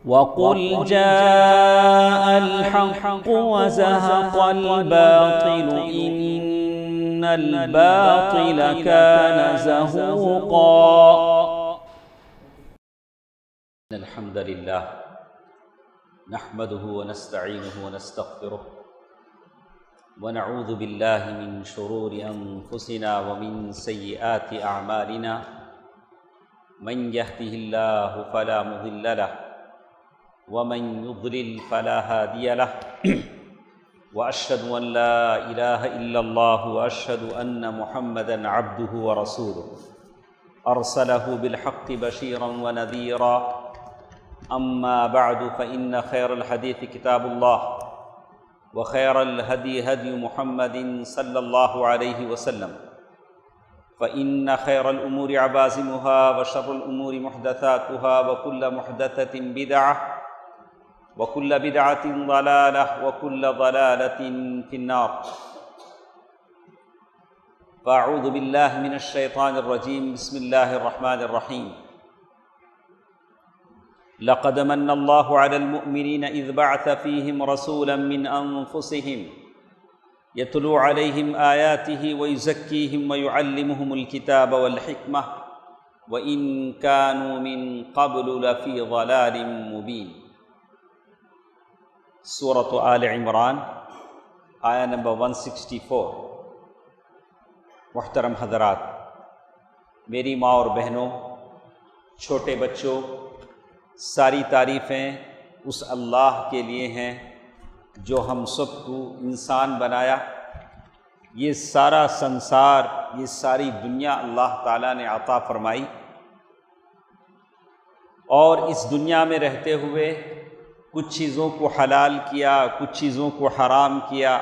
وَقُلْ جَاءَ الْحَقُّ وَزَهَقَ الْبَاطِلُ إِنَّ الْبَاطِلَ كَانَ زَهُوقًا۔ الحمد لله نحمده ونستعينه ونستغفره ونعوذ بالله من شرور أنفسنا ومن سيئات أعمالنا من يهده الله فلا مضل له ومن يضلل فلا هادي له وأشهد أن لا إله إلا الله وأشهد أن محمدًا عبده ورسوله أرسله بالحق بشيرا ونذيرا أما بعد فإن خير الحديث كتاب الله وخير الهدي هدي محمد صلى الله عليه وسلم فإن خير الأمور عبازمها وشر الأمور محدثاتها وكل محدثة بدعة وكل بدعة ضلالة وكل ضلالة في النار۔ فأعوذ بالله من الشيطان الرجيم بسم الله الرحمن الرحيم۔ لقد من الله على المؤمنين إذ بعث فيهم رسولا من أنفسهم يتلو عليهم آياته ويزكيهم ويعلمهم الكتاب والحكمة وإن كانوا من قبل لفي ضلال مبين۔ سورۃ آل عمران آیا نمبر 164۔ محترم حضرات، میری ماں اور بہنوں، چھوٹے بچوں، ساری تعریفیں اس اللہ کے لیے ہیں جو ہم سب کو انسان بنایا۔ یہ سارا سنسار، یہ ساری دنیا اللہ تعالیٰ نے عطا فرمائی، اور اس دنیا میں رہتے ہوئے کچھ چیزوں کو حلال کیا، کچھ چیزوں کو حرام کیا،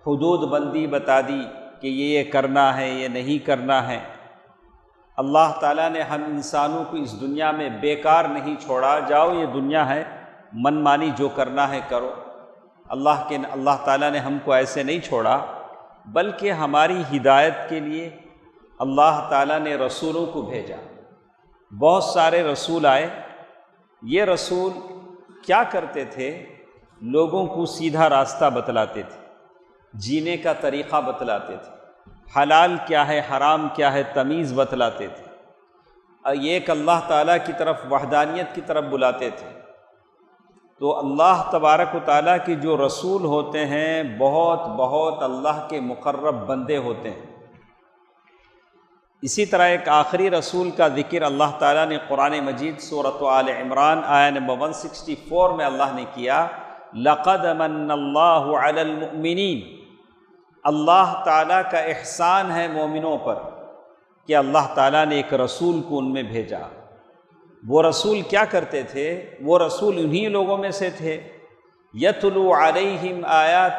حدود بندی بتا دی کہ یہ کرنا ہے، یہ نہیں کرنا ہے۔ اللہ تعالیٰ نے ہم انسانوں کو اس دنیا میں بیکار نہیں چھوڑا، جاؤ یہ دنیا ہے، من مانی جو کرنا ہے کرو۔ اللہ تعالیٰ نے ہم کو ایسے نہیں چھوڑا، بلکہ ہماری ہدایت کے لیے اللہ تعالیٰ نے رسولوں کو بھیجا۔ بہت سارے رسول آئے۔ یہ رسول کیا کرتے تھے؟ لوگوں کو سیدھا راستہ بتلاتے تھے، جینے کا طریقہ بتلاتے تھے، حلال کیا ہے حرام کیا ہے تمیز بتلاتے تھے، ایک اللہ تعالیٰ کی طرف، وحدانیت کی طرف بلاتے تھے۔ تو اللہ تبارک و تعالیٰ کے جو رسول ہوتے ہیں بہت اللہ کے مقرب بندے ہوتے ہیں۔ اسی طرح ایک آخری رسول کا ذکر اللہ تعالیٰ نے قرآن مجید سورۃ آل عمران آیا نمبر 164 میں اللہ نے کیا۔ لقد من اللہ علی المؤمنین، اللہ تعالیٰ کا احسان ہے مومنوں پر کہ اللہ تعالیٰ نے ایک رسول کو ان میں بھیجا۔ وہ رسول کیا کرتے تھے؟ وہ رسول انہی لوگوں میں سے تھے، یتلو علیہم آیات،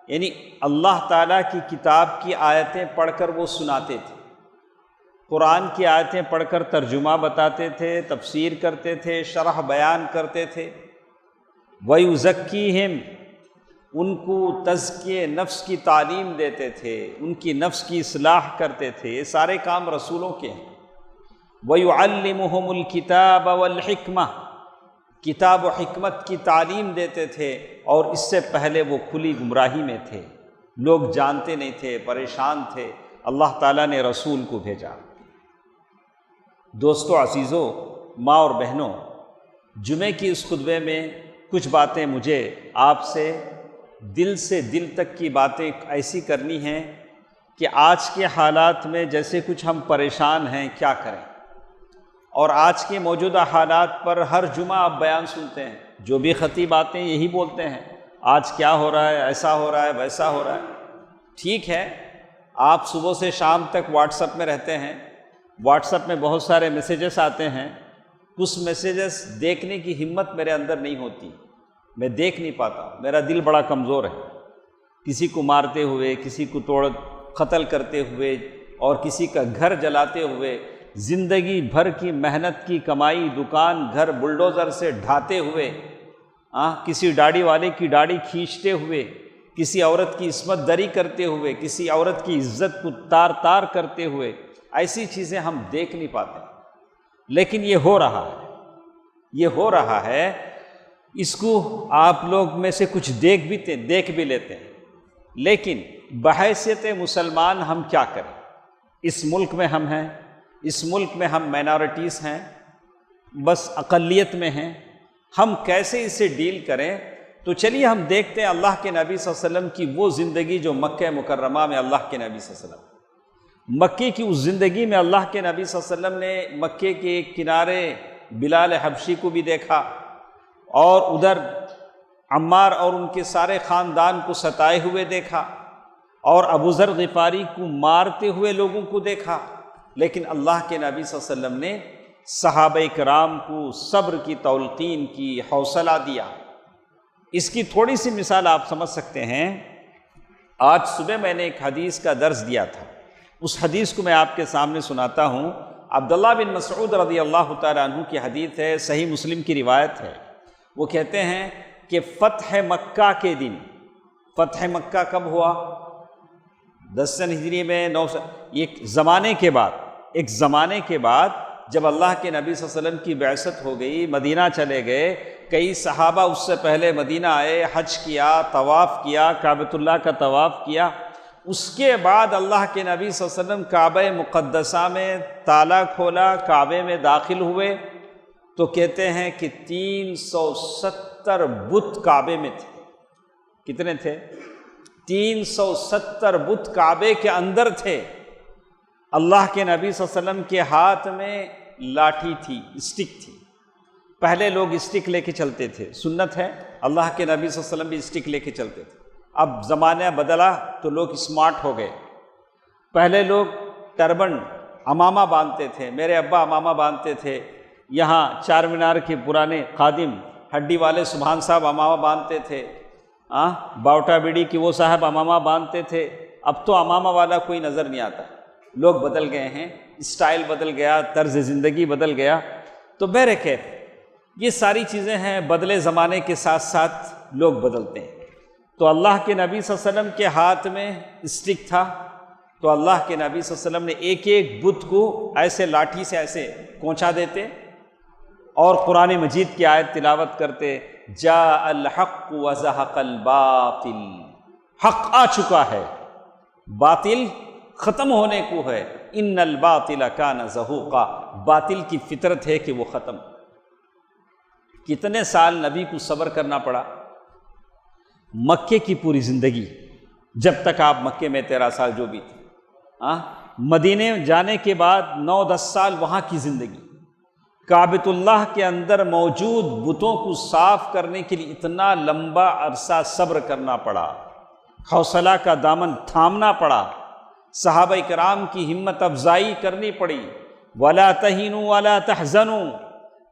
یعنی اللہ تعالیٰ کی کتاب کی آیتیں پڑھ کر وہ سناتے تھے، قرآن کی آیتیں پڑھ کر ترجمہ بتاتے تھے، تفسیر کرتے تھے، شرح بیان کرتے تھے۔ وَيُزَكِّيهِمْ، ان کو تزکیہ نفس کی تعلیم دیتے تھے، ان کی نفس کی اصلاح کرتے تھے۔ یہ سارے کام رسولوں کے ہیں۔ وَيُعَلِّمُهُمُ الْكِتَابَ وَالْحِكْمَةَ، کتاب و حکمت کی تعلیم دیتے تھے، اور اس سے پہلے وہ کھلی گمراہی میں تھے، لوگ جانتے نہیں تھے، پریشان تھے۔ اللہ تعالیٰ نے رسول کو بھیجا۔ دوستو عزیزو، ماں اور بہنوں، جمعے کی اس خطبے میں کچھ باتیں مجھے آپ سے دل تک کی باتیں ایسی کرنی ہیں کہ آج کے حالات میں جیسے کچھ ہم پریشان ہیں، کیا کریں؟ اور آج کے موجودہ حالات پر ہر جمعہ آپ بیان سنتے ہیں، جو بھی خطیب آتے ہیں یہی بولتے ہیں، آج کیا ہو رہا ہے، ایسا ہو رہا ہے، ویسا ہو رہا ہے۔ ٹھیک ہے، آپ صبح سے شام تک واٹس ایپ میں رہتے ہیں، واٹس ایپ میں بہت سارے میسیجز آتے ہیں، کچھ میسیجز دیکھنے کی ہمت میرے اندر نہیں ہوتی، میں دیکھ نہیں پاتا، میرا دل بڑا کمزور ہے۔ کسی کو مارتے ہوئے، کسی کو قتل کرتے ہوئے، اور کسی کا گھر جلاتے ہوئے، زندگی بھر کی محنت کی کمائی، دکان گھر بلڈوزر سے ڈھاتے ہوئے، کسی داڑھی والے کی داڑھی کھینچتے ہوئے، کسی عورت کی عصمت دری کرتے ہوئے، کسی عورت کی عزت کو تار تار کرتے ہوئے، ایسی چیزیں ہم دیکھ نہیں پاتے، لیکن یہ ہو رہا ہے، یہ ہو رہا ہے، اس کو آپ لوگ میں سے کچھ دیکھ بھی لیتے ہیں، لیکن بحیثیت مسلمان ہم کیا کریں؟ اس ملک میں ہم ہیں، اس ملک میں ہم مائنارٹیز ہیں، بس اقلیت میں ہیں، ہم کیسے اسے ڈیل کریں؟ تو چلیے ہم دیکھتے ہیں اللہ کے نبی صلی اللہ علیہ وسلم کی وہ زندگی جو مکہ مکرمہ میں اللہ کے نبی صلی اللہ علیہ وسلم، مکے کی اس زندگی میں اللہ کے نبی صلی اللہ علیہ وسلم نے مکے کے کنارے بلال حبشی کو بھی دیکھا، اور ادھر عمار اور ان کے سارے خاندان کو ستائے ہوئے دیکھا، اور ابو ذر غفاری کو مارتے ہوئے لوگوں کو دیکھا، لیکن اللہ کے نبی صلی اللہ علیہ وسلم نے صحابہ کرام کو صبر کی تلقین کی، حوصلہ دیا۔ اس کی تھوڑی سی مثال آپ سمجھ سکتے ہیں۔ آج صبح میں نے ایک حدیث کا درس دیا تھا، اس حدیث کو میں آپ کے سامنے سناتا ہوں۔ عبداللہ بن مسعود رضی اللہ تعالیٰ عنہ کی حدیث ہے، صحیح مسلم کی روایت ہے۔ وہ کہتے ہیں کہ فتح مکہ کے دن، فتح مکہ کب ہوا؟ 10 ہجری میں، ایک زمانے کے بعد جب اللہ کے نبی صلی اللہ علیہ وسلم کی بعثت ہو گئی، مدینہ چلے گئے، کئی صحابہ اس سے پہلے مدینہ آئے، حج کیا، طواف کیا، کعبۃ اللہ کا طواف کیا۔ اس کے بعد اللہ کے نبی صلی اللہ علیہ وسلم کعبہ مقدسہ میں تالا کھولا، کعبے میں داخل ہوئے، تو کہتے ہیں کہ 370 بت کعبے میں تھے۔ کتنے تھے؟ 370 بت کعبے کے اندر تھے۔ اللہ کے نبی صلی اللہ علیہ وسلم کے ہاتھ میں لاٹھی تھی، اسٹک تھی۔ پہلے لوگ اسٹک لے کے چلتے تھے، سنت ہے، اللہ کے نبی صلی اللہ علیہ وسلم بھی اسٹک لے کے چلتے تھے۔ اب زمانہ بدلا تو لوگ اسمارٹ ہو گئے۔ پہلے لوگ ٹربن، امامہ باندھتے تھے، میرے ابا امامہ باندھتے تھے، یہاں چار مینار کے پرانے خادم ہڈی والے سبحان صاحب امامہ باندھتے تھے، باوٹا بیڑی کی وہ صاحب امامہ باندھتے تھے۔ اب تو امامہ والا کوئی نظر نہیں آتا، لوگ بدل گئے ہیں، اسٹائل بدل گیا، طرز زندگی بدل گیا۔ تو بہرکیف یہ ساری چیزیں ہیں، بدلے زمانے کے ساتھ ساتھ لوگ بدلتے ہیں۔ تو اللہ کے نبی صلی اللہ علیہ وسلم کے ہاتھ میں اسٹک تھا، تو اللہ کے نبی صلی اللہ علیہ وسلم نے ایک ایک بت کو ایسے لاٹھی سے ایسے کونچا دیتے، اور قرآن مجید کی آیت تلاوت کرتے، جاء الحق وزہق الباطل، حق آ چکا ہے، باطل ختم ہونے کو ہے، ان الباطل کان زہوقا، باطل کی فطرت ہے کہ وہ ختم۔ کتنے سال نبی کو صبر کرنا پڑا؟ مکے کی پوری زندگی، جب تک آپ مکے میں 13 سال جو بھی تھے، مدینے جانے کے بعد 9-10 سال وہاں کی زندگی، کعبۃ اللہ کے اندر موجود بتوں کو صاف کرنے کے لیے اتنا لمبا عرصہ صبر کرنا پڑا، حوصلہ کا دامن تھامنا پڑا، صحابہ کرام کی ہمت افزائی کرنی پڑی۔ وَلَا تَهِنُوا وَلَا تَحْزَنُوا،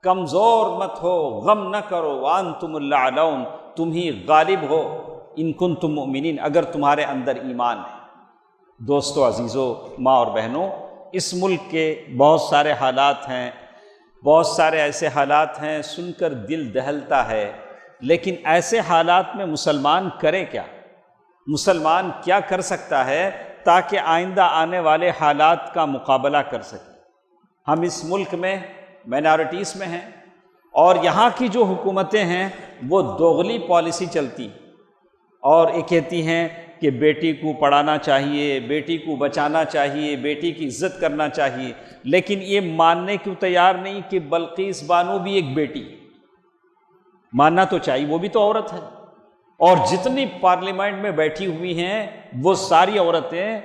کمزور مت ہو، غم نہ کرو، وَأَنْتُمُ الْأَعْلَوْنَ، تم ہی غالب ہو، ان کنتم مؤمنین، اگر تمہارے اندر ایمان ہے۔ دوستو عزیزو، ماں اور بہنوں، اس ملک کے بہت سارے حالات ہیں، بہت سارے ایسے حالات ہیں سن کر دل دہلتا ہے، لیکن ایسے حالات میں مسلمان کرے کیا؟ مسلمان کیا کر سکتا ہے تاکہ آئندہ آنے والے حالات کا مقابلہ کر سکے؟ ہم اس ملک میں مائنارٹیز میں ہیں، اور یہاں کی جو حکومتیں ہیں وہ دوغلی پالیسی چلتی، اور یہ کہتی ہیں کہ بیٹی کو پڑھانا چاہیے، بیٹی کو بچانا چاہیے، بیٹی کی عزت کرنا چاہیے، لیکن یہ ماننے کو تیار نہیں کہ بلقیس بانو بھی ایک بیٹی، ماننا تو چاہیے، وہ بھی تو عورت ہے، اور جتنی پارلیمنٹ میں بیٹھی ہوئی ہیں وہ ساری عورتیں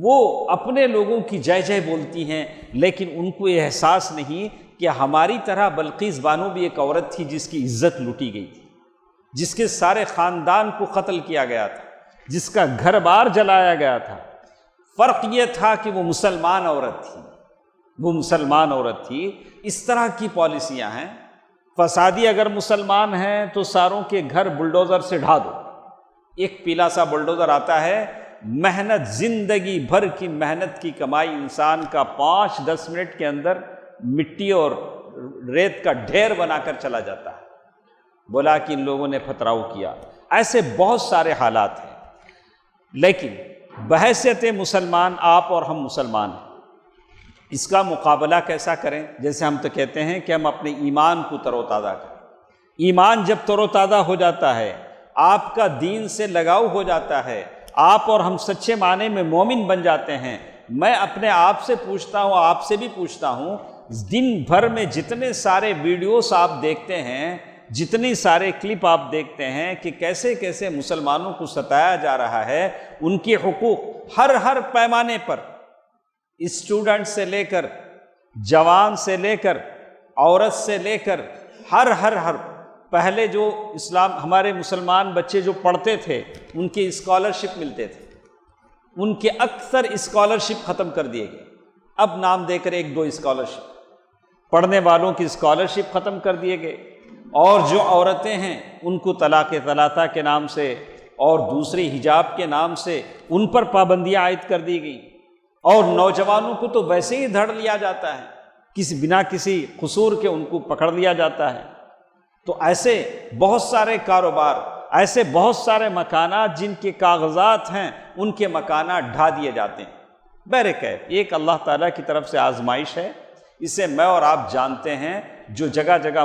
وہ اپنے لوگوں کی جے جے بولتی ہیں، لیکن ان کو یہ احساس نہیں کہ ہماری طرح بلقیس بانو بھی ایک عورت تھی جس کی عزت لوٹی گئی تھی، جس کے سارے خاندان کو قتل کیا گیا تھا، جس کا گھر بار جلایا گیا تھا۔ فرق یہ تھا کہ وہ مسلمان عورت تھی، وہ مسلمان عورت تھی۔ اس طرح کی پالیسیاں ہیں۔ فسادی اگر مسلمان ہیں تو ساروں کے گھر بلڈوزر سے ڈھا دو، ایک پیلا سا بلڈوزر آتا ہے، محنت، زندگی بھر کی محنت کی کمائی انسان کا 5-10 منٹ کے اندر مٹی اور ریت کا ڈھیر بنا کر چلا جاتا ہے۔ بولا کہ ان لوگوں نے پتھراؤ کیا۔ ایسے بہت سارے حالات ہیں، لیکن بحیثیت مسلمان آپ اور ہم مسلمان ہیں، اس کا مقابلہ کیسا کریں؟ جیسے ہم تو کہتے ہیں کہ ہم اپنے ایمان کو تر و تازہ کریں۔ ایمان جب تر و تازہ ہو جاتا ہے، آپ کا دین سے لگاؤ ہو جاتا ہے، آپ اور ہم سچے معنی میں مومن بن جاتے ہیں۔ میں اپنے آپ سے پوچھتا ہوں، آپ سے بھی پوچھتا ہوں، دن بھر میں جتنے سارے ویڈیوز آپ دیکھتے ہیں، جتنی سارے کلپ آپ دیکھتے ہیں کہ کیسے کیسے مسلمانوں کو ستایا جا رہا ہے، ان کے حقوق ہر پیمانے پر، اسٹوڈنٹ سے لے کر، جوان سے لے کر، عورت سے لے کر، ہر پہلے جو اسلام ہمارے مسلمان بچے جو پڑھتے تھے ان کی اسکالرشپ ملتے تھے، ان کے اکثر اسکالرشپ ختم کر دیے گئے۔ اب نام دے کر 1-2 اسکالرشپ، پڑھنے والوں کی اسکالرشپ ختم کر دیے گئے، اور جو عورتیں ہیں ان کو طلاق ثلاثہ کے نام سے اور دوسری حجاب کے نام سے ان پر پابندیاں عائد کر دی گئی، اور نوجوانوں کو تو ویسے ہی دھڑ لیا جاتا ہے، بنا کسی قصور کے ان کو پکڑ لیا جاتا ہے۔ تو ایسے بہت سارے کاروبار، ایسے بہت سارے مکانات جن کے کاغذات ہیں ان کے مکانات ڈھا دیے جاتے ہیں۔ بہرکیف ایک اللہ تعالیٰ کی طرف سے آزمائش ہے، اسے میں اور آپ جانتے ہیں، جو جگہ جگہ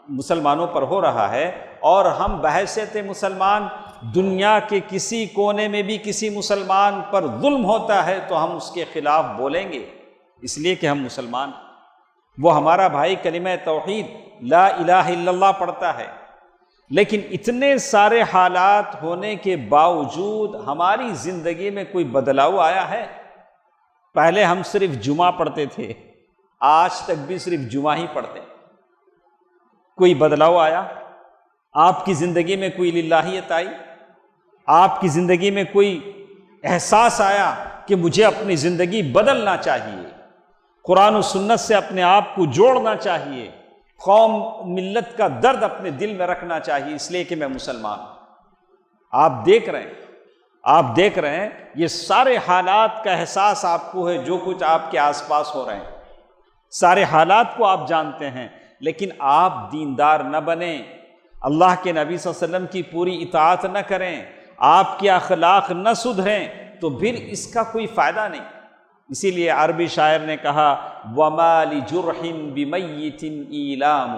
مسلمانوں پر ہو رہا ہے، اور ہم بحیثیت مسلمان دنیا کے کسی کونے میں بھی کسی مسلمان پر ظلم ہوتا ہے تو ہم اس کے خلاف بولیں گے، اس لیے کہ ہم مسلمان، وہ ہمارا بھائی کلمہ توحید لا الہ الا اللہ پڑھتا ہے، لیکن اتنے سارے حالات ہونے کے باوجود ہماری زندگی میں کوئی بدلاؤ آیا ہے؟ پہلے ہم صرف جمعہ پڑھتے تھے، آج تک بھی صرف جمعہ ہی پڑھتے ہیں۔ کوئی بدلاؤ آیا؟ آپ کی زندگی میں کوئی للہیت آئی؟ آپ کی زندگی میں کوئی احساس آیا کہ مجھے اپنی زندگی بدلنا چاہیے، قرآن و سنت سے اپنے آپ کو جوڑنا چاہیے، قوم ملت کا درد اپنے دل میں رکھنا چاہیے، اس لیے کہ میں مسلمان ہوں؟ آپ دیکھ رہے ہیں یہ سارے حالات کا احساس آپ کو ہے، جو کچھ آپ کے آس پاس ہو رہے ہیں، سارے حالات کو آپ جانتے ہیں، لیکن آپ دیندار نہ بنیں، اللہ کے نبی صلی اللہ علیہ وسلم کی پوری اطاعت نہ کریں، آپ کے اخلاق نہ سدھریں، تو پھر اس کا کوئی فائدہ نہیں۔ اسی لیے عربی شاعر نے کہا وَمَا لِجُرْحٍ بِمَيِّتٍ إِيلَامٌ،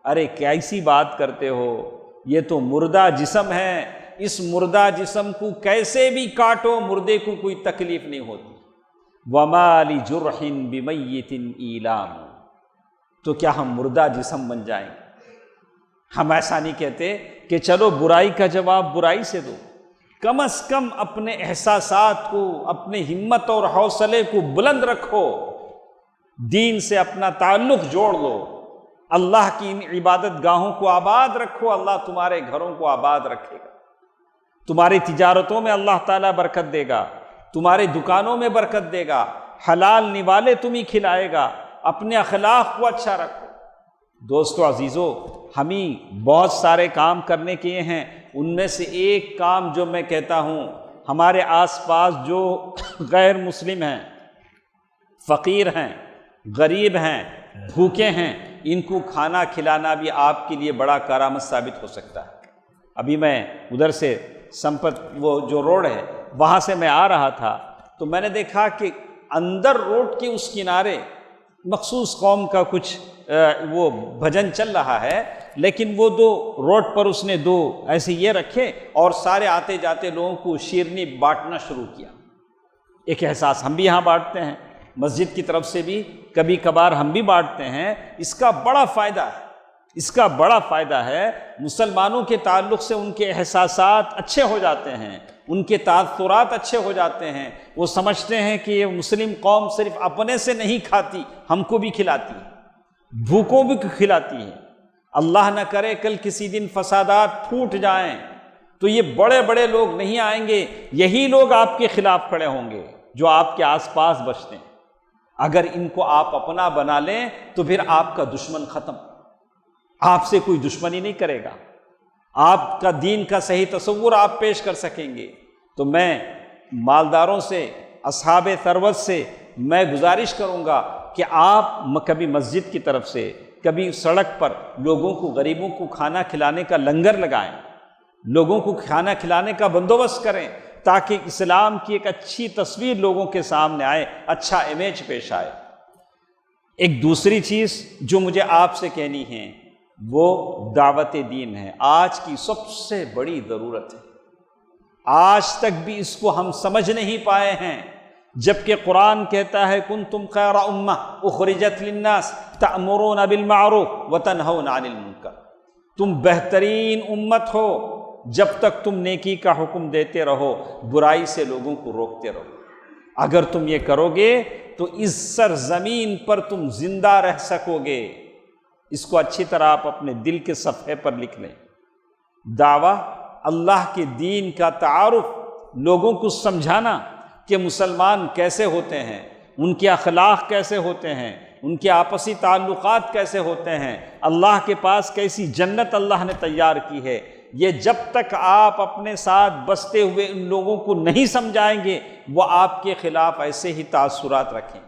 ارے کیسی بات کرتے ہو، یہ تو مردہ جسم ہے، اس مردہ جسم کو کیسے بھی کاٹو مردے کو کوئی تکلیف نہیں ہوتی۔ وَمَا لِجُرْحٍ بِمَيِّتٍ إِيلَامٌ، تو کیا ہم مردہ جسم بن جائیں؟ ہم ایسا نہیں کہتے کہ چلو برائی کا جواب برائی سے دو، کم از کم اپنے احساسات کو، اپنے ہمت اور حوصلے کو بلند رکھو، دین سے اپنا تعلق جوڑ لو، اللہ کی ان عبادت گاہوں کو آباد رکھو، اللہ تمہارے گھروں کو آباد رکھے گا، تمہاری تجارتوں میں اللہ تعالیٰ برکت دے گا، تمہاری دکانوں میں برکت دے گا، حلال نوالے تمہیں کھلائے گا، اپنے اخلاق کو اچھا رکھو۔ دوستو عزیزو، ہمیں بہت سارے کام کرنے کے ہیں، ان میں سے ایک کام جو میں کہتا ہوں، ہمارے آس پاس جو غیر مسلم ہیں، فقیر ہیں، غریب ہیں، بھوکے ہیں، ان کو کھانا کھلانا بھی آپ کے لیے بڑا کارآمد ثابت ہو سکتا ہے۔ ابھی میں ادھر سے سمپت وہ جو روڈ ہے وہاں سے میں آ رہا تھا، تو میں نے دیکھا کہ اندر روڈ کے اس کنارے مخصوص قوم کا کچھ وہ بھجن چل رہا ہے، لیکن وہ دو روڈ پر اس نے دو ایسے یہ رکھے اور سارے آتے جاتے لوگوں کو شیرنی بانٹنا شروع کیا۔ ایک احساس ہم بھی یہاں بانٹتے ہیں، مسجد کی طرف سے بھی کبھی کبھار ہم بھی بانٹتے ہیں، اس کا بڑا فائدہ ہے، مسلمانوں کے تعلق سے ان کے احساسات اچھے ہو جاتے ہیں، ان کے تاثرات اچھے ہو جاتے ہیں، وہ سمجھتے ہیں کہ یہ مسلم قوم صرف اپنے سے نہیں کھاتی، ہم کو بھی کھلاتی ہے، بھوکوں بھی کھلاتی ہے۔ اللہ نہ کرے کل کسی دن فسادات پھوٹ جائیں تو یہ بڑے بڑے لوگ نہیں آئیں گے، یہی لوگ آپ کے خلاف کھڑے ہوں گے جو آپ کے آس پاس بستے ہیں۔ اگر ان کو آپ اپنا بنا لیں تو پھر آپ کا دشمن ختم، آپ سے کوئی دشمنی نہیں کرے گا، آپ کا دین کا صحیح تصور آپ پیش کر سکیں گے۔ تو میں مالداروں سے، اصحاب ثروت سے میں گزارش کروں گا کہ آپ کبھی مسجد کی طرف سے، کبھی سڑک پر لوگوں کو، غریبوں کو کھانا کھلانے کا لنگر لگائیں، لوگوں کو کھانا کھلانے کا بندوبست کریں، تاکہ اسلام کی ایک اچھی تصویر لوگوں کے سامنے آئے، اچھا امیج پیش آئے۔ ایک دوسری چیز جو مجھے آپ سے کہنی ہے وہ دعوت دین ہے، آج کی سب سے بڑی ضرورت ہے۔ آج تک بھی اس کو ہم سمجھ نہیں پائے ہیں، جبکہ قرآن کہتا ہے کنتم خیر امہ اخرجت للناس تأمرون بالمعروف وتنہون عن المنکر، تم بہترین امت ہو جب تک تم نیکی کا حکم دیتے رہو، برائی سے لوگوں کو روکتے رہو۔ اگر تم یہ کرو گے تو اس سرزمین پر تم زندہ رہ سکو گے۔ اس کو اچھی طرح آپ اپنے دل کے صفحے پر لکھ لیں۔ دعویٰ اللہ کے دین کا تعارف، لوگوں کو سمجھانا کہ مسلمان کیسے ہوتے ہیں، ان کے اخلاق کیسے ہوتے ہیں، ان کے آپسی تعلقات کیسے ہوتے ہیں، اللہ کے پاس کیسی جنت اللہ نے تیار کی ہے۔ یہ جب تک آپ اپنے ساتھ بستے ہوئے ان لوگوں کو نہیں سمجھائیں گے، وہ آپ کے خلاف ایسے ہی تاثرات رکھیں،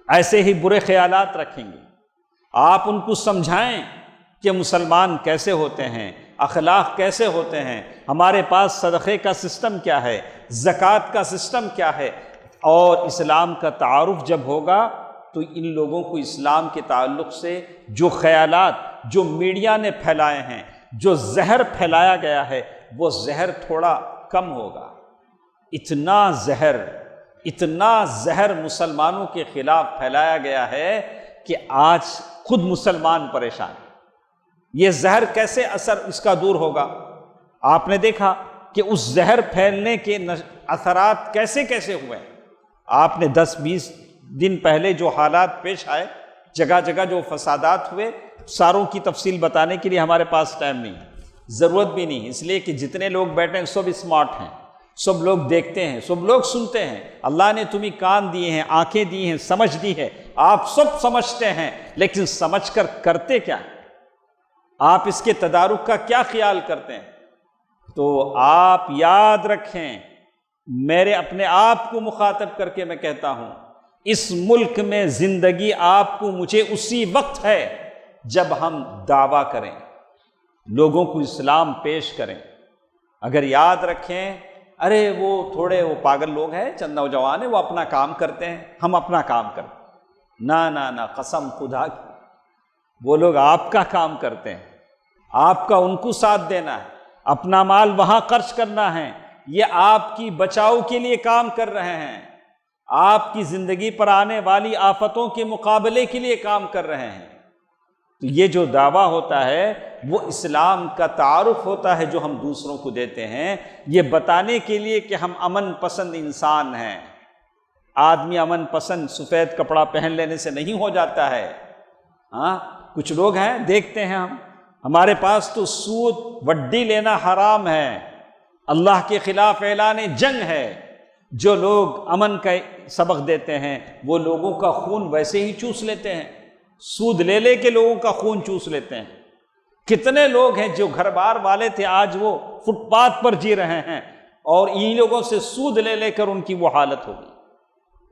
ایسے ہی برے خیالات رکھیں گے۔ آپ ان کو سمجھائیں کہ مسلمان کیسے ہوتے ہیں، اخلاق کیسے ہوتے ہیں، ہمارے پاس صدقے کا سسٹم کیا ہے، زکوٰۃ کا سسٹم کیا ہے، اور اسلام کا تعارف جب ہوگا تو ان لوگوں کو اسلام کے تعلق سے جو خیالات جو میڈیا نے پھیلائے ہیں، جو زہر پھیلایا گیا ہے، وہ زہر تھوڑا کم ہوگا۔ اتنا زہر مسلمانوں کے خلاف پھیلایا گیا ہے کہ آج خود مسلمان پریشان ہیں۔ یہ زہر کیسے اثر اس کا دور ہوگا؟ آپ نے دیکھا کہ اس زہر پھیلنے کے اثرات کیسے کیسے ہوئے۔ آپ نے 10-20 دن پہلے جو حالات پیش آئے، جگہ جگہ جو فسادات ہوئے، ساروں کی تفصیل بتانے کے لیے ہمارے پاس ٹائم نہیں، ضرورت بھی نہیں، اس لیے کہ جتنے لوگ بیٹھے ہیں سب اسمارٹ ہیں، سب لوگ دیکھتے ہیں، سب لوگ سنتے ہیں۔ اللہ نے تمہیں کان دیے ہیں، آنکھیں دی ہیں، سمجھ دی ہے، آپ سب سمجھتے ہیں، لیکن سمجھ کر کرتے کیا ہیں؟ آپ اس کے تدارک کا کیا خیال کرتے ہیں؟ تو آپ یاد رکھیں، میرے اپنے آپ کو مخاطب کر کے میں کہتا ہوں، اس ملک میں زندگی آپ کو مجھے اسی وقت ہے جب ہم دعویٰ کریں، لوگوں کو اسلام پیش کریں۔ اگر یاد رکھیں ارے وہ پاگل لوگ ہیں، چند نوجوان ہیں، وہ اپنا کام کرتے ہیں، ہم اپنا کام کرتے ہیں، نہ قسم خدا کی، وہ لوگ آپ کا کام کرتے ہیں، آپ کا ان کو ساتھ دینا ہے، اپنا مال وہاں خرچ کرنا ہے، یہ آپ کی بچاؤ کے لیے کام کر رہے ہیں، آپ کی زندگی پر آنے والی آفتوں کے مقابلے کے لیے کام کر رہے ہیں۔ تو یہ جو دعویٰ ہوتا ہے وہ اسلام کا تعارف ہوتا ہے جو ہم دوسروں کو دیتے ہیں، یہ بتانے کے لیے کہ ہم امن پسند انسان ہیں۔ آدمی امن پسند سفید کپڑا پہن لینے سے نہیں ہو جاتا ہے۔ کچھ لوگ ہیں دیکھتے ہیں ہمارے پاس تو سود وڈی لینا حرام ہے، اللہ کے خلاف اعلان جنگ ہے۔ جو لوگ امن کا سبق دیتے ہیں وہ لوگوں کا خون ویسے ہی چوس لیتے ہیں، سود لے کے لوگوں کا خون چوس لیتے ہیں۔ کتنے لوگ ہیں جو گھر بار والے تھے آج وہ فٹ پاتھ پر جی رہے ہیں، اور ان لوگوں سے سود لے کر ان کی وہ حالت ہوگی۔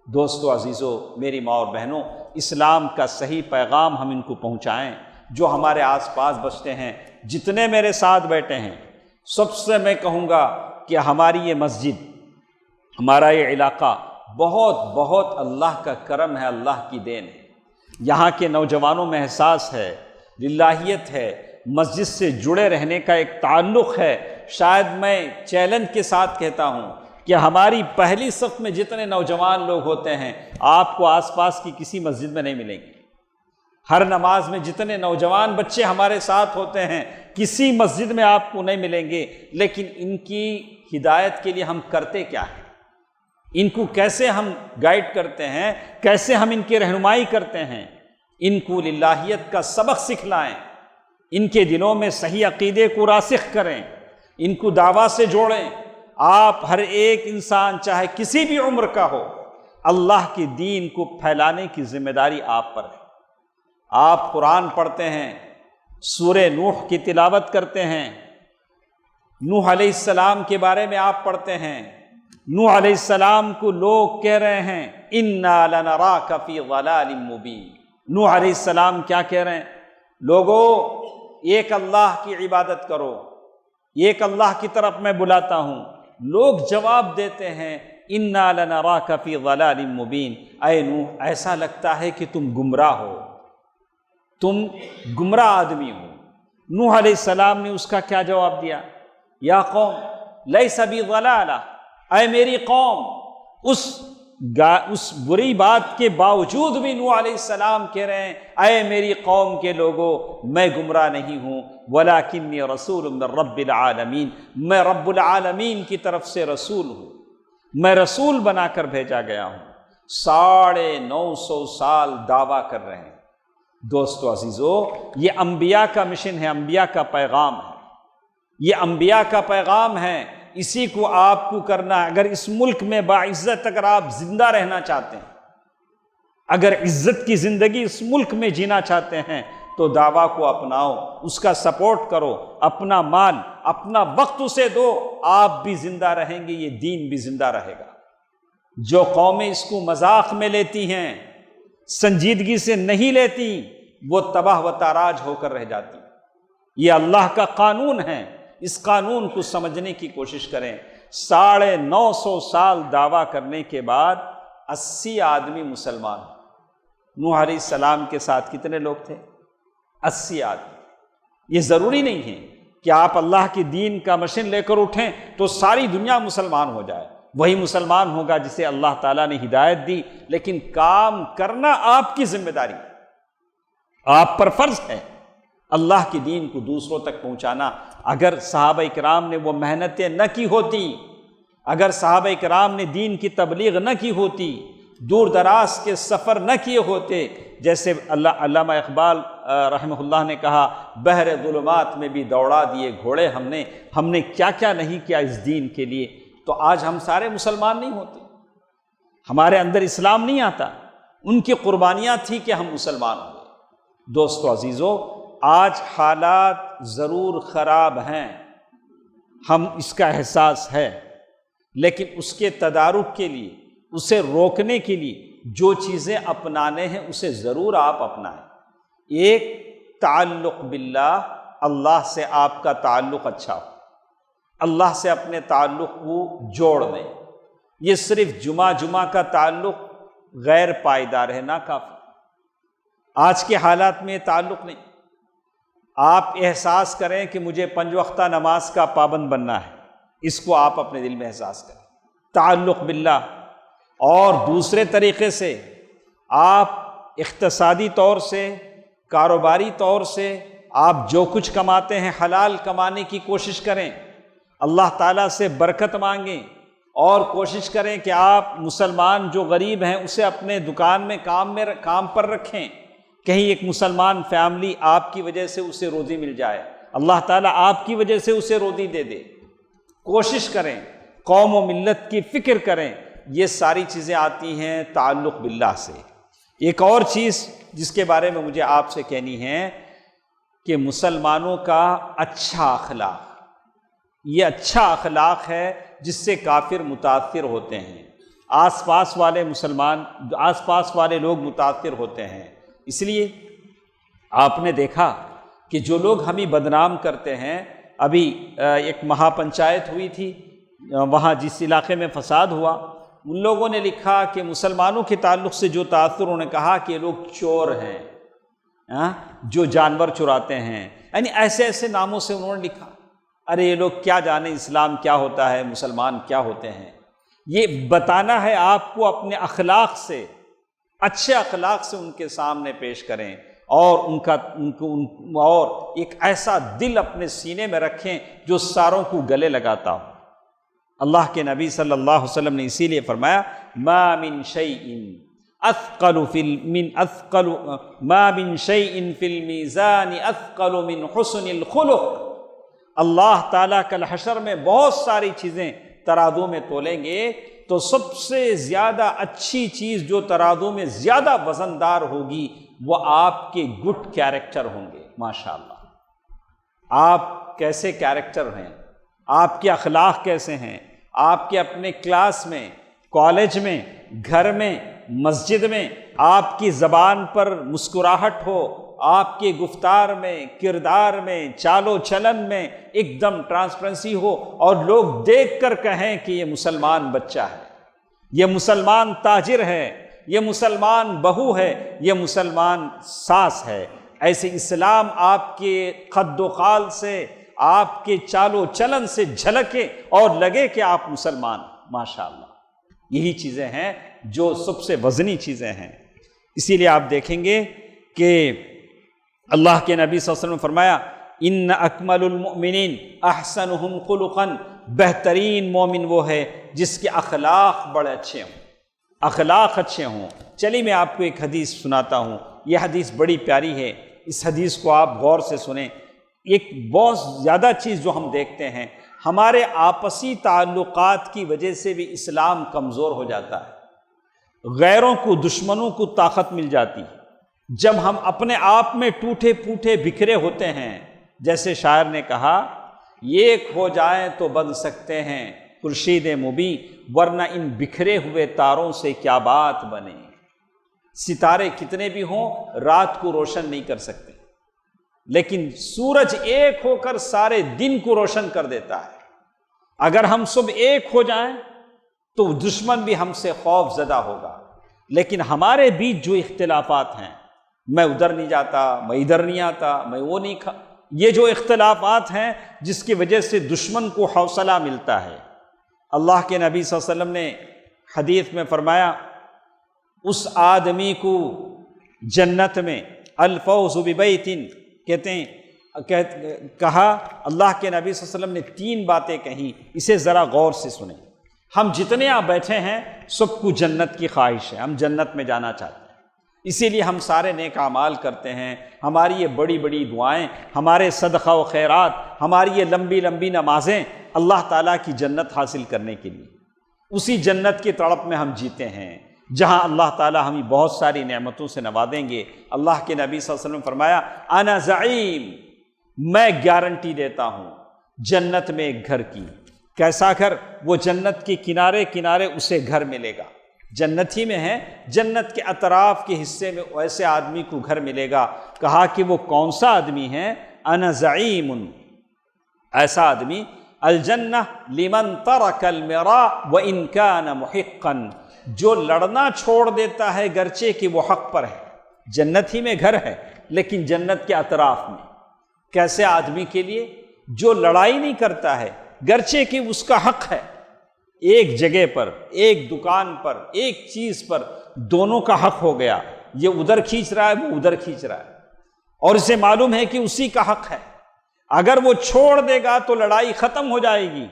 دوستو عزیزو، میری ماں اور بہنوں، اسلام کا صحیح پیغام ہم ان کو پہنچائیں۔ جو ہمارے آس پاس بستے ہیں، جتنے میرے ساتھ بیٹھے ہیں، سب سے میں کہوں گا کہ ہماری یہ مسجد، ہمارا یہ علاقہ بہت اللہ کا کرم ہے، اللہ کی دین ہے۔ یہاں کے نوجوانوں میں احساس ہے، للہیت ہے، مسجد سے جڑے رہنے کا ایک تعلق ہے۔ شاید میں چیلنج کے ساتھ کہتا ہوں کہ ہماری پہلی صف میں جتنے نوجوان لوگ ہوتے ہیں آپ کو آس پاس کی کسی مسجد میں نہیں ملیں گے۔ ہر نماز میں جتنے نوجوان بچے ہمارے ساتھ ہوتے ہیں کسی مسجد میں آپ کو نہیں ملیں گے، لیکن ان کی ہدایت کے لیے ہم کرتے کیا ہیں؟ ان کو کیسے ہم گائیڈ کرتے ہیں، کیسے ہم ان کی رہنمائی کرتے ہیں؟ ان کو للہیت کا سبق سکھلائیں، ان کے دلوں میں صحیح عقیدے کو راسخ کریں، ان کو دعویٰ سے جوڑیں۔ آپ ہر ایک انسان چاہے کسی بھی عمر کا ہو، اللہ کے دین کو پھیلانے کی ذمہ داری آپ پر ہے۔ آپ قرآن پڑھتے ہیں، سورہ نوح کی تلاوت کرتے ہیں، نوح علیہ السلام کے بارے میں آپ پڑھتے ہیں۔ نوح علیہ السلام کو لوگ کہہ رہے ہیں اِنَّا لَنَرَاكَ فِي ضَلَالٍ مُبِينٍ۔ نوح علیہ السلام کیا کہہ رہے ہیں؟ لوگو ایک اللہ کی عبادت کرو، ایک اللہ کی طرف میں بلاتا ہوں، لوگ جواب دیتے ہیں انا لنراک فی ضلال مبین، اے نوح ایسا لگتا ہے کہ تم گمراہ ہو، تم گمراہ آدمی ہو۔ نوح علیہ السلام نے اس کا کیا جواب دیا؟ یا قوم لیس بی ضلالہ، اے میری قوم، اس بری بات کے باوجود بھی نوح علیہ السلام کہہ رہے ہیں اے میری قوم کے لوگوں میں گمراہ نہیں ہوں، ولکنی رسول من رب العالمین، میں رب العالمین کی طرف سے رسول ہوں، میں رسول بنا کر بھیجا گیا ہوں۔ 950 سال دعویٰ کر رہے ہیں۔ دوستو عزیزو، یہ انبیاء کا مشن ہے، انبیاء کا پیغام ہے، یہ انبیاء کا پیغام ہے، اسی کو آپ کو کرنا ہے۔ اگر اس ملک میں باعزت اگر آپ زندہ رہنا چاہتے ہیں، اگر عزت کی زندگی اس ملک میں جینا چاہتے ہیں تو دعویٰ کو اپناؤ، اس کا سپورٹ کرو، اپنا مال اپنا وقت اسے دو، آپ بھی زندہ رہیں گے، یہ دین بھی زندہ رہے گا۔ جو قومیں اس کو مذاق میں لیتی ہیں، سنجیدگی سے نہیں لیتی، وہ تباہ و تاراج ہو کر رہ جاتی۔ یہ اللہ کا قانون ہے، اس قانون کو سمجھنے کی کوشش کریں۔ 950 سال دعویٰ کرنے کے بعد 80 آدمی مسلمان۔ نوح علیہ السلام کے ساتھ کتنے لوگ تھے؟ 80 آدمی۔ یہ ضروری نہیں ہے کہ آپ اللہ کے دین کا مشن لے کر اٹھیں تو ساری دنیا مسلمان ہو جائے، وہی مسلمان ہوگا جسے اللہ تعالیٰ نے ہدایت دی، لیکن کام کرنا آپ کی ذمہ داری، آپ پر فرض ہے اللہ کے دین کو دوسروں تک پہنچانا۔ اگر صحابہ کرام نے وہ محنتیں نہ کی ہوتی، اگر صحابہ کرام نے دین کی تبلیغ نہ کی ہوتی، دور دراز کے سفر نہ کیے ہوتے، جیسے علامہ اقبال رحمہ اللہ نے کہا بحر ظلمات میں بھی دوڑا دیے گھوڑے ہم نے کیا کیا نہیں کیا اس دین کے لیے، تو آج ہم سارے مسلمان نہیں ہوتے، ہمارے اندر اسلام نہیں آتا۔ ان کی قربانیاں تھیں کہ ہم مسلمان ہوئے۔ دوستو عزیزو، آج حالات ضرور خراب ہیں، ہم اس کا احساس ہے، لیکن اس کے تدارک کے لیے، اسے روکنے کے لیے جو چیزیں اپنانے ہیں اسے ضرور آپ اپنائیں۔ ایک، تعلق باللہ، اللہ سے آپ کا تعلق اچھا ہو، اللہ سے اپنے تعلق کو جوڑ دیں۔ یہ صرف جمعہ کا تعلق غیر پائیدار ہے، ناکافی۔ آج کے حالات میں تعلق نہیں۔ آپ احساس کریں کہ مجھے 5 وقتہ نماز کا پابند بننا ہے، اس کو آپ اپنے دل میں احساس کریں، تعلق باللہ۔ اور دوسرے طریقے سے آپ اقتصادی طور سے، کاروباری طور سے آپ جو کچھ کماتے ہیں حلال کمانے کی کوشش کریں، اللہ تعالیٰ سے برکت مانگیں، اور کوشش کریں کہ آپ مسلمان جو غریب ہیں اسے اپنے دکان میں کام پر رکھیں، کہیں ایک مسلمان فیملی آپ کی وجہ سے اسے روزی مل جائے، اللہ تعالیٰ آپ کی وجہ سے اسے روزی دے دے۔ کوشش کریں، قوم و ملت کی فکر کریں، یہ ساری چیزیں آتی ہیں تعلق باللہ سے۔ ایک اور چیز جس کے بارے میں مجھے آپ سے کہنی ہے کہ مسلمانوں کا اچھا اخلاق، یہ اچھا اخلاق ہے جس سے کافر متاثر ہوتے ہیں، آس پاس والے لوگ متاثر ہوتے ہیں۔ اس لیے آپ نے دیکھا کہ جو لوگ ہمیں بدنام کرتے ہیں، ابھی ایک مہا پنچایت ہوئی تھی، وہاں جس علاقے میں فساد ہوا، ان لوگوں نے لکھا کہ مسلمانوں کے تعلق سے جو تاثر، انہوں نے کہا کہ یہ لوگ چور ہیں، جو جانور چراتے ہیں، یعنی ایسے ناموں سے انہوں نے لکھا۔ ارے یہ لوگ کیا جانے اسلام کیا ہوتا ہے، مسلمان کیا ہوتے ہیں۔ یہ بتانا ہے آپ کو اپنے اخلاق سے، اچھے اخلاق سے ان کے سامنے پیش کریں، اور اور ایک ایسا دل اپنے سینے میں رکھیں جو ساروں کو گلے لگاتا ہو۔ اللہ کے نبی صلی اللہ علیہ وسلم نے اسی لیے فرمایا ما من شیء فی المیزان اثقل من حسن الخلق۔ اللہ تعالیٰ کل حشر میں بہت ساری چیزیں ترازو میں تولیں گے، تو سب سے زیادہ اچھی چیز جو ترازو میں زیادہ وزندار ہوگی وہ آپ کے گڈ کیریکٹر ہوں گے۔ ماشاءاللہ، آپ کیسے کیریکٹر ہیں، آپ کے اخلاق کیسے ہیں، آپ کے اپنے کلاس میں، کالج میں، گھر میں، مسجد میں آپ کی زبان پر مسکراہٹ ہو، آپ کے گفتار میں، کردار میں، چال و چلن میں ایک دم ٹرانسپیرنسی ہو اور لوگ دیکھ کر کہیں کہ یہ مسلمان بچہ ہے، یہ مسلمان تاجر ہے، یہ مسلمان بہو ہے، یہ مسلمان ساس ہے۔ ایسے اسلام آپ کے قد و قال سے، آپ کے چال و چلن سے جھلکے اور لگے کہ آپ مسلمان، ماشاءاللہ۔ یہی چیزیں ہیں جو سب سے وزنی چیزیں ہیں۔ اسی لیے آپ دیکھیں گے کہ اللہ کے نبی صلی اللہ علیہ وسلم نے فرمایا ان اکمل المؤمنین احسنہم خلقا، بہترین مومن وہ ہے جس کے اخلاق بڑے اچھے ہوں، اخلاق اچھے ہوں۔ چلیے میں آپ کو ایک حدیث سناتا ہوں، یہ حدیث بڑی پیاری ہے، اس حدیث کو آپ غور سے سنیں۔ ایک بہت زیادہ چیز جو ہم دیکھتے ہیں، ہمارے آپسی تعلقات کی وجہ سے بھی اسلام کمزور ہو جاتا ہے، غیروں کو، دشمنوں کو طاقت مل جاتی ہے۔ جب ہم اپنے آپ میں ٹوٹے پھوٹے بکھرے ہوتے ہیں، جیسے شاعر نے کہا ایک ہو جائیں تو بن سکتے ہیں خورشید مبیں، ورنہ ان بکھرے ہوئے تاروں سے کیا بات بنے۔ ستارے کتنے بھی ہوں رات کو روشن نہیں کر سکتے، لیکن سورج ایک ہو کر سارے دن کو روشن کر دیتا ہے۔ اگر ہم سب ایک ہو جائیں تو دشمن بھی ہم سے خوف زدہ ہوگا، لیکن ہمارے بیچ جو اختلافات ہیں، میں ادھر نہیں جاتا، میں ادھر نہیں آتا، میں وہ نہیں یہ جو اختلافات ہیں جس کی وجہ سے دشمن کو حوصلہ ملتا ہے۔ اللہ کے نبی صلی اللہ علیہ وسلم نے حدیث میں فرمایا اس آدمی کو جنت میں الفوز ببیت، کہتے ہیں کہا اللہ کے نبی صلی اللہ علیہ وسلم نے 3 باتیں کہیں، اسے ذرا غور سے سنیں۔ ہم جتنے یہاں بیٹھے ہیں سب کو جنت کی خواہش ہے، ہم جنت میں جانا چاہتے ہیں، اسی لیے ہم سارے نیک اعمال کرتے ہیں، ہماری یہ بڑی بڑی دعائیں، ہمارے صدقہ و خیرات، ہماری یہ لمبی لمبی نمازیں اللہ تعالیٰ کی جنت حاصل کرنے کے لیے۔ اسی جنت کی تڑپ میں ہم جیتے ہیں جہاں اللہ تعالیٰ ہمیں بہت ساری نعمتوں سے نوازیں گے۔ اللہ کے نبی صلی اللہ علیہ وسلم نے فرمایا انا زعیم، میں گارنٹی دیتا ہوں جنت میں ایک گھر کی۔ کیسا گھر؟ وہ جنت کے کنارے کنارے اسے گھر ملے گا، جنت ہی میں ہے، جنت کے اطراف کے حصے میں ایسے آدمی کو گھر ملے گا۔ کہا کہ وہ کون سا آدمی ہے؟ انا زعیم، ایسا آدمی الجنہ لمن ترک المراء وان کان محقا، جو لڑنا چھوڑ دیتا ہے گرچہ کہ وہ حق پر ہے۔ جنت ہی میں گھر ہے لیکن جنت کے اطراف میں۔ کیسے آدمی کے لیے؟ جو لڑائی نہیں کرتا ہے گرچہ کہ اس کا حق ہے، ایک جگہ پر، ایک دکان پر، ایک چیز پر دونوں کا حق ہو گیا، یہ ادھر کھینچ رہا ہے، وہ ادھر کھینچ رہا ہے، اور اسے معلوم ہے کہ اسی کا حق ہے۔ اگر وہ چھوڑ دے گا تو لڑائی ختم ہو جائے گی۔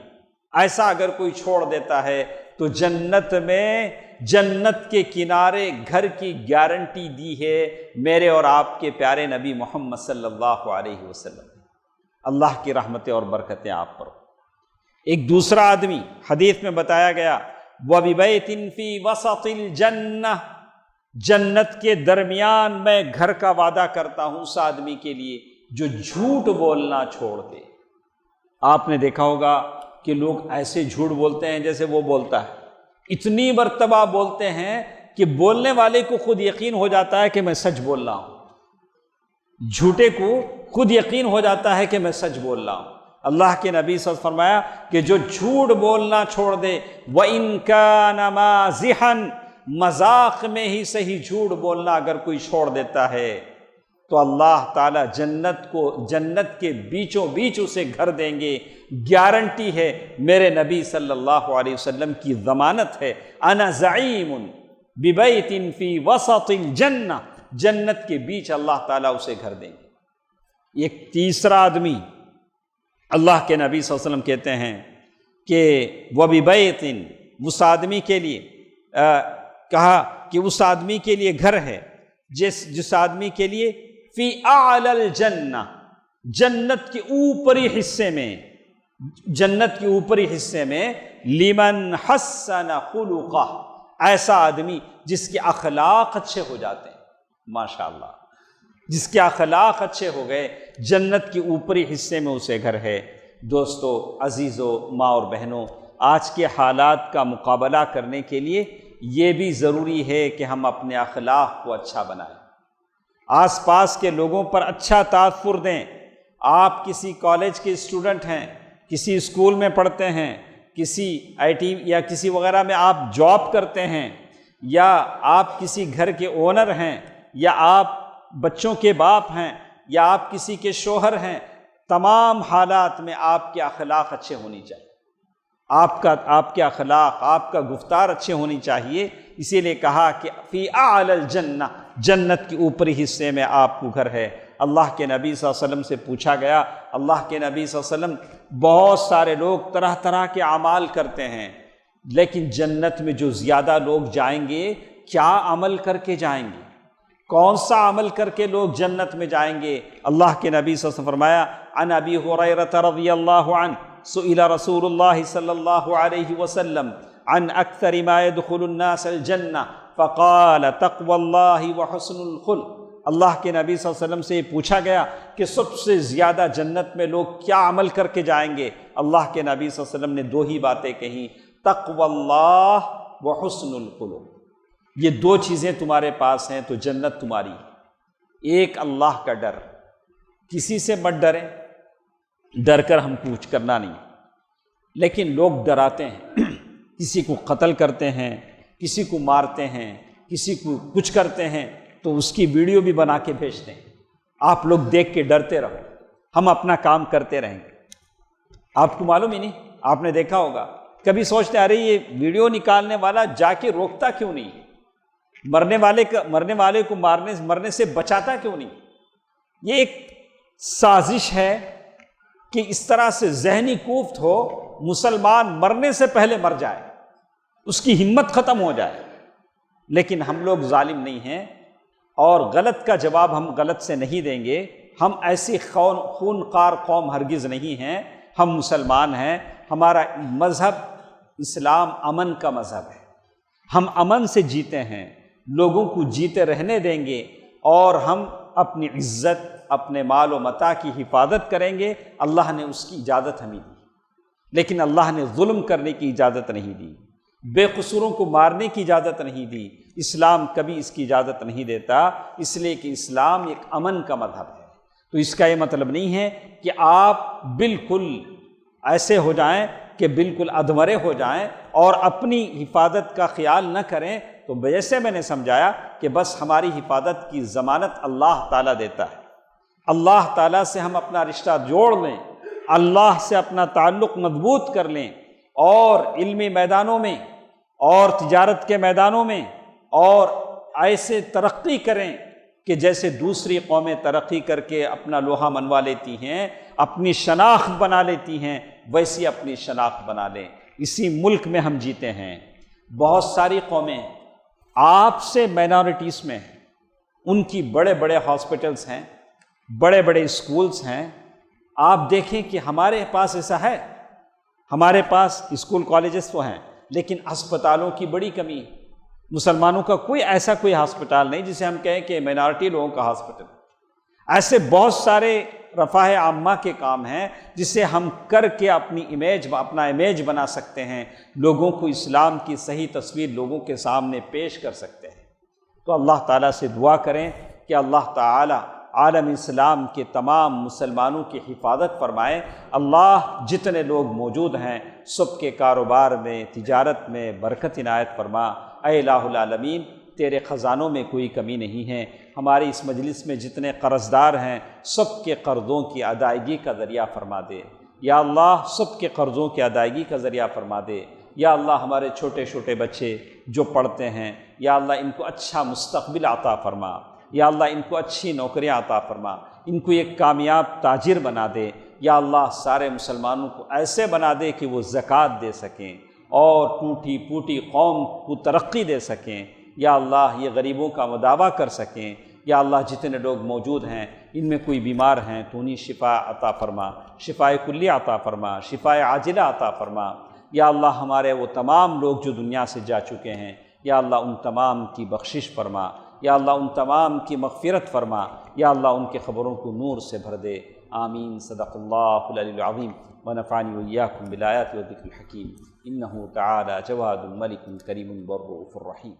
ایسا اگر کوئی چھوڑ دیتا ہے تو جنت میں، جنت کے کنارے گھر کی گارنٹی دی ہے میرے اور آپ کے پیارے نبی محمد صلی اللہ علیہ وسلم۔ اللہ کی رحمتیں اور برکتیں آپ پر۔ ایک دوسرا آدمی حدیث میں بتایا گیا وَبِبَيْتٍ فِي وَسَطِ الْجَنَّةِ، جنت کے درمیان میں گھر کا وعدہ کرتا ہوں اس آدمی کے لیے جو جھوٹ بولنا چھوڑ دے۔ آپ نے دیکھا ہوگا کہ لوگ ایسے جھوٹ بولتے ہیں جیسے وہ بولتا ہے، اتنی مرتبہ بولتے ہیں کہ بولنے والے کو خود یقین ہو جاتا ہے کہ میں سچ بول رہا ہوں، جھوٹے کو خود یقین ہو جاتا ہے کہ میں سچ بول رہا ہوں۔ اللہ کے نبی صلی اللہ علیہ وسلم فرمایا کہ جو جھوٹ بولنا چھوڑ دے، وَإِن كَانَ مَازِحًا، مذاق میں ہی صحیح جھوٹ بولنا اگر کوئی چھوڑ دیتا ہے تو اللہ تعالیٰ جنت کے بیچوں بیچ اسے گھر دیں گے۔ گارنٹی ہے، میرے نبی صلی اللہ علیہ وسلم کی ضمانت ہے، انا زعیم ببیت فی وسط الجنہ، جنت کے بیچ اللہ تعالیٰ اسے گھر دیں گے۔ ایک تیسرا آدمی اللہ کے نبی صلی اللہ علیہ وسلم کہتے ہیں کہ وَبِبَيْتٍ، اس آدمی کے لیے کہا کہ اس آدمی کے لیے گھر ہے جس آدمی کے لیے فی اعلی الجنہ، جنت کے اوپری حصے میں، جنت کے اوپری حصے میں لمن حسن خلقہ، ایسا آدمی جس کے اخلاق اچھے ہو جاتے ہیں، ماشاءاللہ، جس کے اخلاق اچھے ہو گئے، جنت کے اوپری حصے میں اسے گھر ہے۔ دوستو، عزیزو، ماں اور بہنوں، آج کے حالات کا مقابلہ کرنے کے لیے یہ بھی ضروری ہے کہ ہم اپنے اخلاق کو اچھا بنائیں۔ آس پاس کے لوگوں پر اچھا تاثر دیں۔ آپ کسی کالج کے اسٹوڈنٹ ہیں، کسی اسکول میں پڑھتے ہیں، کسی آئی ٹی یا کسی وغیرہ میں آپ جاب کرتے ہیں، یا آپ کسی گھر کے اونر ہیں، یا آپ بچوں کے باپ ہیں، یا آپ کسی کے شوہر ہیں، تمام حالات میں آپ کے اخلاق اچھے ہونی چاہیے، آپ کے اخلاق، آپ کا گفتار اچھے ہونی چاہیے۔ اسی لیے کہا کہ فی اعلی الجنہ، جنت کے اوپری حصے میں آپ کو گھر ہے۔ اللہ کے نبی صلی اللہ علیہ وسلم سے پوچھا گیا، اللہ کے نبی صلی اللہ علیہ وسلم بہت سارے لوگ طرح طرح کے اعمال کرتے ہیں، لیکن جنت میں جو زیادہ لوگ جائیں گے کیا عمل کر کے جائیں گے؟ کون سا عمل کر کے لوگ جنت میں جائیں گے؟ اللہ کے نبی صلی اللہ علیہ وسلم فرمایا، عن ابی ہریرہ رضی اللہ عنہ سئل رسول اللہ صلی اللہ علیہ وسلم عن اکثر ما يدخل الناس الجنہ فقال تقوی اللہ وحسن الخلق۔ اللہ کے نبی صلی اللہ علیہ وسلم سے یہ پوچھا گیا کہ سب سے زیادہ جنت میں لوگ کیا عمل کر کے جائیں گے؟ اللہ کے نبی صلی اللہ علیہ وسلم نے دو ہی باتیں کہیں، تقوی اللہ وحسن الخلق۔ یہ دو چیزیں تمہارے پاس ہیں تو جنت تمہاری ہے۔ ایک اللہ کا ڈر، کسی سے مت ڈریں، ڈر کر ہم کو کچھ کرنا نہیں، لیکن لوگ ڈراتے ہیں، کسی کو قتل کرتے ہیں، کسی کو مارتے ہیں، کسی کو کچھ کرتے ہیں تو اس کی ویڈیو بھی بنا کے بھیجتے ہیں۔ آپ لوگ دیکھ کے ڈرتے رہو، ہم اپنا کام کرتے رہیں گے۔ آپ کو معلوم ہی نہیں، آپ نے دیکھا ہوگا، کبھی سوچتے ارے یہ ویڈیو نکالنے والا جا کے روکتا کیوں نہیں، مرنے والے کو مرنے سے بچاتا کیوں نہیں؟ یہ ایک سازش ہے کہ اس طرح سے ذہنی کوفت ہو، مسلمان مرنے سے پہلے مر جائے، اس کی ہمت ختم ہو جائے۔ لیکن ہم لوگ ظالم نہیں ہیں، اور غلط کا جواب ہم غلط سے نہیں دیں گے۔ ہم ایسی خونخوار قوم ہرگز نہیں ہیں، ہم مسلمان ہیں، ہمارا مذہب اسلام امن کا مذہب ہے، ہم امن سے جیتے ہیں، لوگوں کو جیتے رہنے دیں گے، اور ہم اپنی عزت، اپنے مال و متاع کی حفاظت کریں گے۔ اللہ نے اس کی اجازت ہمیں دی، لیکن اللہ نے ظلم کرنے کی اجازت نہیں دی، بے قصوروں کو مارنے کی اجازت نہیں دی۔ اسلام کبھی اس کی اجازت نہیں دیتا، اس لیے کہ اسلام ایک امن کا مذہب ہے۔ تو اس کا یہ مطلب نہیں ہے کہ آپ بالکل ایسے ہو جائیں کہ بالکل ادھمرے ہو جائیں اور اپنی حفاظت کا خیال نہ کریں۔ تو جیسے میں نے سمجھایا کہ بس ہماری حفاظت کی ضمانت اللہ تعالیٰ دیتا ہے، اللہ تعالیٰ سے ہم اپنا رشتہ جوڑ لیں، اللہ سے اپنا تعلق مضبوط کر لیں، اور علمی میدانوں میں اور تجارت کے میدانوں میں اور ایسے ترقی کریں کہ جیسے دوسری قومیں ترقی کر کے اپنا لوہا منوا لیتی ہیں، اپنی شناخت بنا لیتی ہیں، ویسی اپنی شناخت بنا لیں۔ اسی ملک میں ہم جیتے ہیں، بہت ساری قومیں آپ سے مائنورٹیز میں ہیں، ان کی بڑے بڑے ہاسپٹلس ہیں، بڑے بڑے اسکولس ہیں۔ آپ دیکھیں کہ ہمارے پاس ایسا ہے، ہمارے پاس اسکول کالجز تو ہیں، لیکن ہسپتالوں کی بڑی کمی۔ مسلمانوں کا کوئی ہسپتال نہیں جسے ہم کہیں کہ مائنارٹی لوگوں کا ہسپتال۔ ایسے بہت سارے رفاہ عامہ کے کام ہیں جسے ہم کر کے اپنا امیج بنا سکتے ہیں، لوگوں کو اسلام کی صحیح تصویر لوگوں کے سامنے پیش کر سکتے ہیں۔ تو اللہ تعالیٰ سے دعا کریں کہ اللہ تعالیٰ عالم اسلام کے تمام مسلمانوں کی حفاظت فرمائے۔ اللہ جتنے لوگ موجود ہیں سب کے کاروبار میں، تجارت میں برکت عنایت فرما۔ اے الہ العالمین، تیرے خزانوں میں کوئی کمی نہیں ہے۔ ہماری اس مجلس میں جتنے قرض دار ہیں سب کے قرضوں کی ادائیگی کا ذریعہ فرما دے۔ یا اللہ سب کے قرضوں کی ادائیگی کا ذریعہ فرما دے۔ یا اللہ ہمارے چھوٹے چھوٹے بچے جو پڑھتے ہیں، یا اللہ ان کو اچھا مستقبل عطا فرما۔ یا اللہ ان کو اچھی نوکریاں عطا فرما، ان کو ایک کامیاب تاجر بنا دے۔ یا اللہ سارے مسلمانوں کو ایسے بنا دے کہ وہ زکوٰۃ دے سکیں اور ٹوٹی پوٹی قوم کو ترقی دے سکیں۔ یا اللہ یہ غریبوں کا مداوع کر سکیں۔ یا اللہ جتنے لوگ موجود ہیں ان میں کوئی بیمار ہیں تو انہیں شفا عطا فرما، شفاء کلی عطا فرما، شفاء عاجلہ عطا فرما۔ یا اللہ ہمارے وہ تمام لوگ جو دنیا سے جا چکے ہیں، یا اللہ ان تمام کی بخشش فرما۔ یا اللہ ان تمام کی مغفرت فرما۔ یا اللہ ان کے قبروں کو نور سے بھر دے۔ آمین۔ صدق اللہ العلی العظیم ونفعنی وإیاکم بالآیات والذکر الحکیم۔ انہ تعالی جواد ملک کریم بر رؤوف رحیم۔